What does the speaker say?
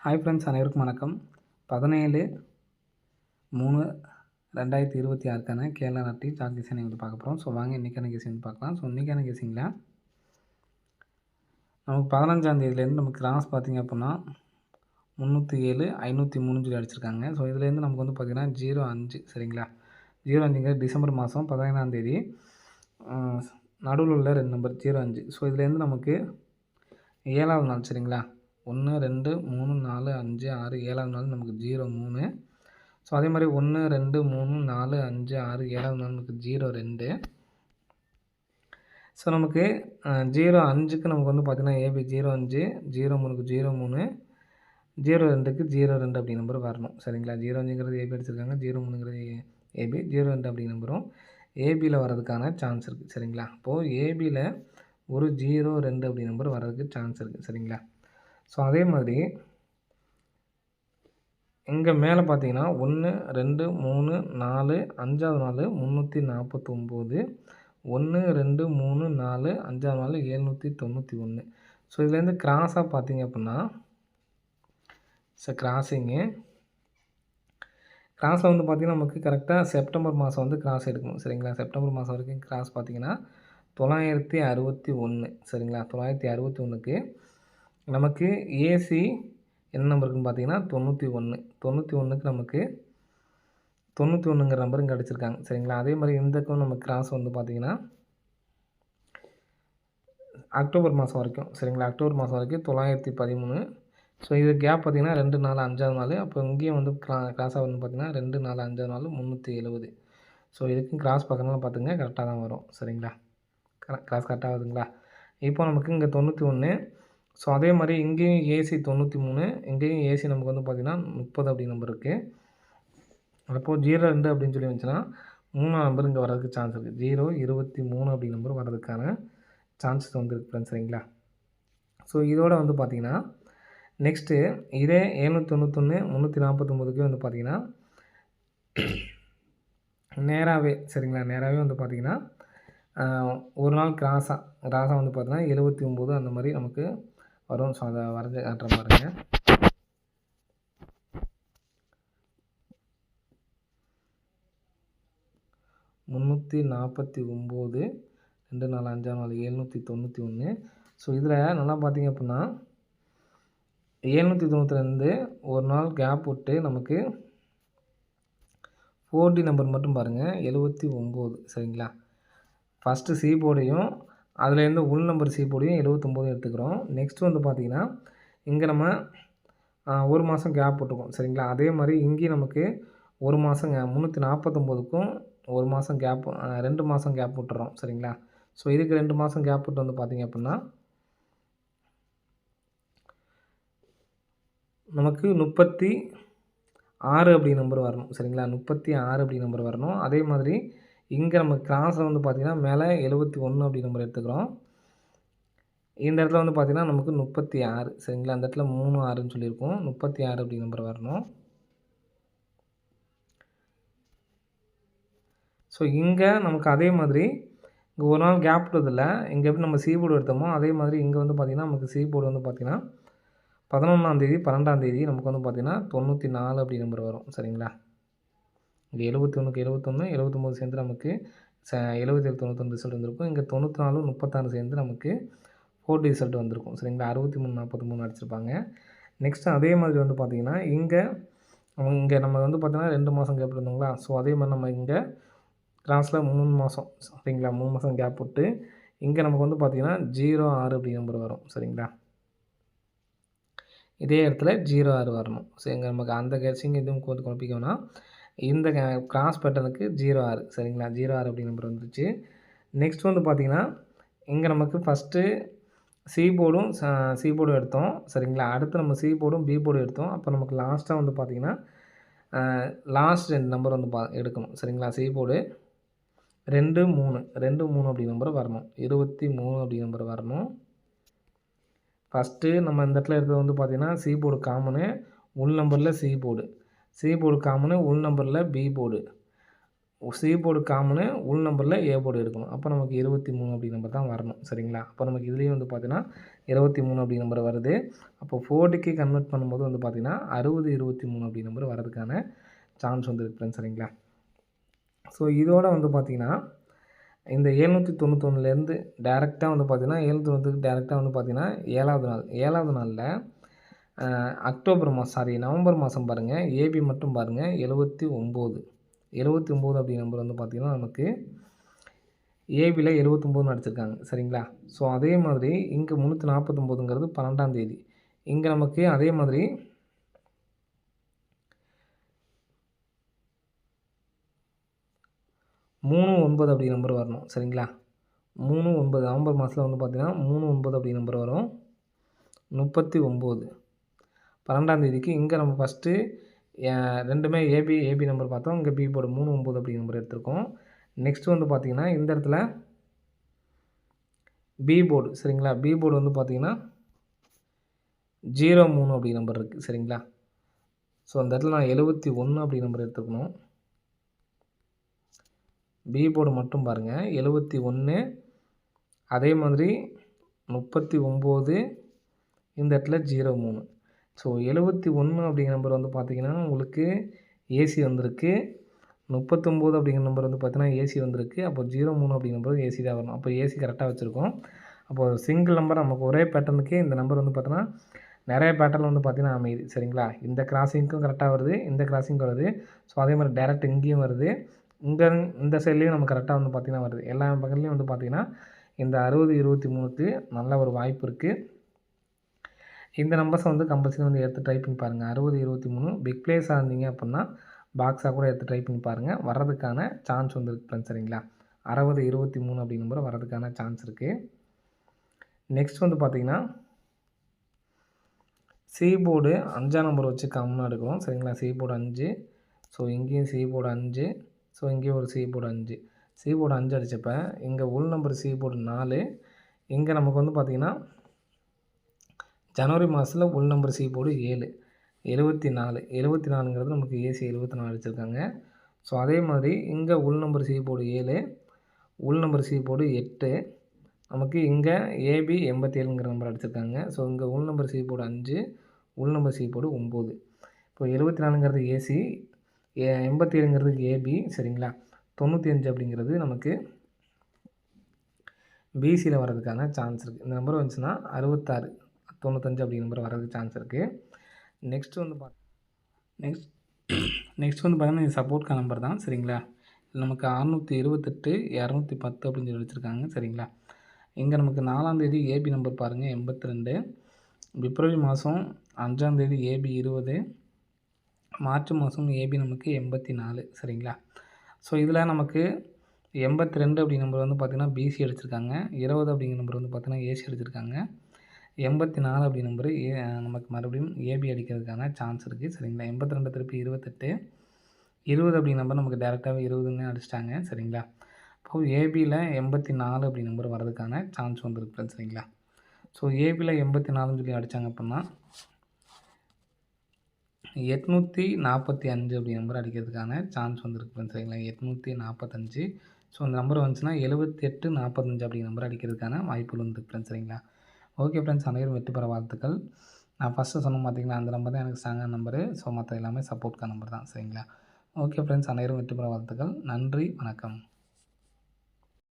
Hi friends, அனைவருக்கும் வணக்கம். 17/3/2026க்கான கேரளா நாட்டி சார்ட் டிசைனை வந்து பார்க்க போகிறோம். ஸோ வாங்க இன்றைக்கான கெஸிங் வந்து பார்க்கலாம். ஸோ இன்றைக்கான கெஸிங்கில் நமக்கு 15ஆம் தேதியிலேருந்து நமக்கு கிராஸ் பார்த்திங்க அப்படின்னா 307, 503 சொல்லி அடிச்சிருக்காங்க. ஸோ இதுலேருந்து நமக்கு வந்து பார்த்திங்கன்னா 05 சரிங்களா, 05 டிசம்பர் மாதம் 15ஆம் தேதி நடுவில் உள்ள 2 நம்பர் 05. ஸோ இதுலேருந்து நமக்கு 7வது நாள் சரிங்களா, 1, 2, 3, 4, 5, 6 7வது நாள் நமக்கு 03. ஸோ அதே மாதிரி 1, 2, 3, 4, 5, 6 7வது நாள் நமக்கு 02. ஸோ நமக்கு 05க்கு நமக்கு வந்து பார்த்திங்கன்னா ஏபி 05, 03க்கு 03, 02க்கு 02 அப்படி நம்பர் வரணும் சரிங்களா. 05ங்கிறது ஏபி அடிச்சிருக்காங்க, 03ங்கிறது ஏபி, 02 அப்படி நம்பரும் ஏபியில் வர்றதுக்கான சான்ஸ் இருக்குது சரிங்களா. அப்போது ஏபியில் ஒரு 02 அப்படி நம்பர் வர்றதுக்கு சான்ஸ் இருக்குது சரிங்களா. ஸோ அதே மாதிரி இங்கே மேலே பார்த்தீங்கன்னா 1, 2, 3, 4 5வது நாள் 349, 1, 2, 3, 4 5வது நாள் 791. ஸோ இதுலேருந்து கிராஸாக பார்த்தீங்க அப்படின்னா கிராஸிங்கு கிராஸில் வந்து பார்த்திங்கன்னா நமக்கு கரெக்டாக செப்டம்பர் மாதம் வந்து கிராஸ் எடுக்கணும் சரிங்களா. செப்டம்பர் மாதம் வரைக்கும் கிராஸ் பார்த்திங்கன்னா 961 சரிங்களா. 961க்கு நமக்கு ஏசி என்ன நம்பருக்குன்னு பார்த்தீங்கன்னா 91. 91க்கு நமக்கு 91ங்கிற நம்பர் இங்கே அடிச்சிருக்காங்க சரிங்களா. அதே மாதிரி இந்தக்கும் நம்ம கிராஸ் வந்து பார்த்திங்கன்னா அக்டோபர் மாதம் வரைக்கும் சரிங்களா. அக்டோபர் மாதம் வரைக்கும் 913. ஸோ இது கேப் பார்த்திங்கன்னா 2, 4, 5வது நாள். அப்போ இங்கேயும் வந்து கிராஸாக வந்து பார்த்திங்கன்னா 2, 4, 5வது நாள் 370. ஸோ இதுக்கும் கிராஸ் பார்க்கறதுனால பார்த்துங்க கரெக்டாக தான் வரும் சரிங்களா. கிராஸ் கரெக்டாக வருதுங்களா. இப்போ நமக்கு இங்கே 91. ஸோ அதே மாதிரி இங்கேயும் ஏசி 93, இங்கேயும் ஏசி நமக்கு வந்து பார்த்திங்கன்னா 30 அப்படி நம்பர் இருக்குது. அப்போது 02 அப்படின்னு சொல்லி வந்துச்சுன்னா 3ஆம் நம்பர் இங்கே வர்றதுக்கு சான்ஸ் இருக்குது. 023 அப்படி நம்பர் வர்றதுக்கான சான்சஸ் வந்து இருக்குது ஃப்ரெண்ட்ஸ் சரிங்களா. ஸோ இதோட வந்து பார்த்திங்கன்னா நெக்ஸ்ட்டு இதே 791, 349க்கு வந்து பார்த்திங்கன்னா நேராகவே சரிங்களா, நேராகவே வந்து பார்த்திங்கன்னா ஒரு நாள் கிராஸாக வந்து பார்த்திங்கன்னா 79 அந்த மாதிரி நமக்கு வரும். ஸோ அதை வரைஞ்சி காட்டுற பாருங்க. முந்நூற்றி 49, 2, 4, 5, 4 791. ஸோ இதில் நல்லா பார்த்திங்க அப்படின்னா 792 ஒரு நாள் கேப் விட்டு நமக்கு 4D நம்பர் மட்டும் பாருங்கள் 79 சரிங்களா. ஃபஸ்ட்டு சி போர்டையும் அதுலேருந்து உள் நம்பர் சி போர்டையும் 79 எடுத்துக்கிறோம். நெக்ஸ்ட் வந்து பார்த்திங்கன்னா இங்கே நம்ம ஒரு மாதம் கேப் விட்டுருக்கோம் சரிங்களா. அதே மாதிரி இங்கேயும் நமக்கு ஒரு மாதம் 349க்கும் ஒரு மாதம் கேப் 2 மாதம் கேப் விட்டுறோம் சரிங்களா. ஸோ இதுக்கு 2 மாதம் கேப் விட்டு வந்து பார்த்திங்க அப்படின்னா நமக்கு 36 அப்படி நம்பர் வரணும் சரிங்களா. 36 அப்படி நம்பர் வரணும். அதே மாதிரி இங்கே நம்ம கிராஸில் வந்து பார்த்திங்கன்னா மேலே 71 அப்படி நம்பர் எடுத்துக்கிறோம். இந்த இடத்துல வந்து பார்த்திங்கன்னா நமக்கு 36 சரிங்களா. அந்த இடத்துல 3, 6ன்னு சொல்லியிருக்கோம். 36 அப்படி நம்பர் வரணும். ஸோ இங்கே நமக்கு அதே மாதிரி இங்கே ஒரு நாள் கேப் விட்டதில்ல. இங்கே எப்படி நம்ம சி போர்டு எடுத்தோமோ அதே மாதிரி இங்கே வந்து பார்த்திங்கன்னா நமக்கு சி போர்டு வந்து பார்த்திங்கன்னா 11ஆம் தேதி 12ஆம் தேதி நமக்கு வந்து பார்த்திங்கன்னா 94 அப்படி நம்பர் வரும் சரிங்களா. இங்கே 71க்கு 71, 79 சேர்ந்து நமக்கு 77, 91 ரிசல்ட் வந்திருக்கும். இங்கே 94, 36 சேர்ந்து நமக்கு 4D ரிசல்ட் வந்திருக்கும் சரிங்களா. 63, 43 அடிச்சிருப்பாங்க. நெக்ஸ்ட்டு அதே மாதிரி வந்து பார்த்திங்கன்னா இங்கே நம்ம வந்து பார்த்திங்கன்னா 2 மாதம் கேப் இருந்தோங்களா. ஸோ அதே மாதிரி நம்ம இங்கே கிராஸில் 3 மாதம் சரிங்களா, 3 மாதம் கேப் விட்டு இங்கே நமக்கு வந்து பார்த்திங்கன்னா 06 அப்படி நம்பர் வரும் சரிங்களா. இதே இடத்துல 06 வரணும். ஸோ இங்கே நமக்கு அந்த கெஸிங் எதுவும் குழப்பிக்க வேணாம். இந்த கிராஸ் பேட்டர்னுக்கு 06 சரிங்களா. 06 அப்படி நம்பர் வந்துருச்சு. நெக்ஸ்ட் வந்து பார்த்திங்கன்னா இங்கே நமக்கு ஃபஸ்ட்டு சி போர்டும் எடுத்தோம் சரிங்களா. அடுத்து நம்ம சி போர்டும் பி போர்டும் எடுத்தோம். அப்போ நமக்கு லாஸ்ட்டாக வந்து பார்த்திங்கன்னா லாஸ்ட் 2 நம்பர் வந்து எடுக்கணும் சரிங்களா. சி போர்டு 2, 3 அப்படி நம்பர் வரணும். 23 அப்படி நம்பர் வரணும். ஃபஸ்ட்டு நம்ம இந்த இடத்துல இருக்கிறது வந்து பார்த்திங்கன்னா சி போர்டு காமனு, உள் நம்பரில் சி போர்டு காமனு, உள் நம்பரில் B board. C board common உள் நம்பரில் ஏ போர்டு எடுக்கணும். அப்போ நமக்கு 23 அப்படி நம்பர் தான் வரணும். சரிங்களா? அப்போ நமக்கு இதுலேயும் வந்து பார்த்தீங்கன்னா 23 அப்படி நம்பர் வருது. அப்போ 4க்கு கன்வெர்ட் பண்ணும்போது வந்து பார்த்தீங்கன்னா 60 23 அப்படி நம்பர் வரதுக்கான சான்ஸ் வந்து இருக்குது. சரிங்களா? ஸோ இதோட வந்து பார்த்தீங்கன்னா இந்த 791லேருந்து டேரெக்டாக வந்து பார்த்தீங்கன்னா 791க்கு டேரெக்டாக வந்து பார்த்தீங்கன்னா 7வது நாள் 7வது நாளில் நவம்பர் மாதம் பாருங்கள், ஏபி மட்டும் பாருங்கள் 79 அப்படி நம்பர் வந்து பார்த்திங்கன்னா நமக்கு ஏபியில் 79ன்னு அடிச்சிருக்காங்க. சரிங்களா? ஸோ அதே மாதிரி இங்கே 349ங்கிறது 12ஆம் தேதி. இங்கே நமக்கு அதே மாதிரி 39 அப்படி நம்பர் வரணும். சரிங்களா? 39 நவம்பர் மாதத்தில் வந்து பார்த்திங்கன்னா 39 அப்படி நம்பர் வரும். 39 12ஆம் தேதிக்கு இங்கே நம்ம ஃபஸ்ட்டு ரெண்டுமே ஏபி நம்பர் பார்த்தோம். இங்கே பி போர்டு 39 அப்படி நம்பர் எடுத்திருக்கோம். நெக்ஸ்ட்டு வந்து பார்த்திங்கன்னா இந்த இடத்துல பி போர்டு. சரிங்களா? பி போர்டு வந்து பார்த்திங்கன்னா 03 அப்படி நம்பர் இருக்குது. சரிங்களா? ஸோ அந்த இடத்துல நான் 71 அப்படி நம்பர் எடுத்துக்கணும். பி போர்டு மட்டும் பாருங்கள் 71 அதே மாதிரி 39 இந்த இடத்துல 03. ஸோ 71 அப்படிங்கிற நம்பர் வந்து பார்த்திங்கன்னா உங்களுக்கு ஏசி வந்திருக்கு. 39 அப்படிங்கிற நம்பர் வந்து பார்த்தீங்கன்னா ஏசி வந்திருக்கு. அப்போ 03 அப்படிங்கிற நம்பர் ஏசி தான் வரணும். அப்போ ஏசி கரெக்டாக வச்சுருக்கோம். அப்போது சிங்கிள் நம்பர் நமக்கு ஒரே பேட்டர்னுக்கு இந்த நம்பர் வந்து பார்த்தோன்னா நிறைய பேட்டர்ன் வந்து பார்த்திங்கன்னா அமையுது. சரிங்களா? இந்த கிராசிங்க்கும் கரெக்டாக வருது, இந்த கிராசிங்க்கும் வருது. ஸோ அதே மாதிரி டேரெக்ட் இங்கேயும் வருது, இந்த சைட்லேயும் நம்ம கரெக்டாக வந்து பார்த்திங்கன்னா வருது. எல்லா பக்கத்துலேயும் வந்து பார்த்திங்கன்னா இந்த 60 23க்கு நல்ல ஒரு வாய்ப்பு இருக்குது. இந்த நம்பர்ஸை வந்து கம்பல்சரி வந்து எடுத்து ட்ரை பண்ணி பாருங்கள். 60 23 பிக் பிளேஸாக இருந்தீங்க அப்படின்னா பாக்ஸாக கூட எடுத்து ட்ரை பண்ணி பாருங்கள். வர்றதுக்கான சான்ஸ் வந்து இருக்குது ஃப்ரெண்ட்ஸ். சரிங்களா? 60 23 அப்படி நம்பர் வர்றதுக்கான சான்ஸ் இருக்குது. நெக்ஸ்ட் வந்து பார்த்திங்கன்னா சி போர்டு 5ஆம் நம்பர் வச்சு காமனாக எடுக்கிறோம். சரிங்களா? C board 5. ஸோ இங்கேயும் சி போர்டு 5. ஸோ இங்கேயும் ஒரு சி போர்டு 5. சி போர்டு 5 அடித்தப்ப இங்கே உள் நம்பர் சி போர்டு 4. இங்கே நமக்கு வந்து பார்த்திங்கன்னா ஜனவரி மாதத்தில் உள் நம்பர் சி போர்டு 7 74ங்கிறது நமக்கு ஏசி 74 அடிச்சிருக்காங்க. ஸோ அதே மாதிரி இங்கே உள் நம்பர் சி போர்டு 7 உள் நம்பர் சி போர்டு 8 நமக்கு இங்கே ஏபி 87ங்கிற நம்பர் அடிச்சிருக்காங்க. ஸோ இங்கே உள் நம்பர் சி போர்டு 5 உள் நம்பர் சி போர்டு 9. இப்போ 74ங்கிறது ஏசி 87ங்கிறது ஏபி. சரிங்களா? 95 அப்படிங்கிறது நமக்கு பிசியில் வர்றதுக்கான சான்ஸ் இருக்குது. இந்த நம்பர் வந்துச்சுன்னா 66 95 அப்படி நம்பர் வர்றதுக்கு சான்ஸ் இருக்குது. நெக்ஸ்ட் வந்து பார்த்தீங்கன்னா இது சப்போர்ட்கான நம்பர் தான். சரிங்களா? நமக்கு 628 210 அப்படின்னு சொல்லி வச்சுருக்காங்க. சரிங்களா? இங்கே நமக்கு 4ஆம் தேதி ஏபி நம்பர் பாருங்கள் 82. பிப்ரவரி மாதம் 5ஆம் தேதி ஏபி 20. மார்ச் மாதம் ஏபி நமக்கு 84. சரிங்களா? ஸோ இதில் நமக்கு 82 அப்படி நம்பர் வந்து பார்த்திங்கன்னா பிசி அடிச்சிருக்காங்க. 20 அப்படிங்கிற நம்பர் வந்து பார்த்திங்கன்னா ஏசி அடிச்சிருக்காங்க. 84 அப்படி நம்பரு நமக்கு மறுபடியும் ஏபி அடிக்கிறதுக்கான சான்ஸ் இருக்குது. சரிங்களா? 82 திருப்பி 28 20 அப்படி நம்பர் நமக்கு டேரெக்டாகவே 20ன்னு அடிச்சிட்டாங்க. சரிங்களா? இப்போது ஏபியில் 84 அப்படி நம்பர் வரதுக்கான சான்ஸ் வந்துருக்கு. சரிங்களா? ஸோ ஏபியில் 84ன்னு சொல்லி அடித்தாங்க அப்படின்னா 845 அப்படி நம்பர் அடிக்கிறதுக்கான சான்ஸ் வந்துருக்கு. சரிங்களா? 845. ஸோ அந்த நம்பர் வந்துச்சுன்னா 78 45 அப்படி நம்பர் அடிக்கிறதுக்கான வாய்ப்புகள் வந்துருக்கு. சரிங்களா? ஓகே ஃப்ரெண்ட்ஸ், அனைவரும் வெற்றி பெற வாழ்த்துக்கள். நான் ஃபஸ்ட்டு சொன்ன பார்த்தீங்களா அந்த நம்பர் தான் எனக்கு ஸ்ட்ராங்கான நம்பரு. ஸோ மற்ற எல்லாமே சப்போர்ட்கான நம்பர் தான். சரிங்களா? ஓகே ஃப்ரெண்ட்ஸ், அனைவரும் வெற்றி பெற வாழ்த்துக்கள். நன்றி, வணக்கம்.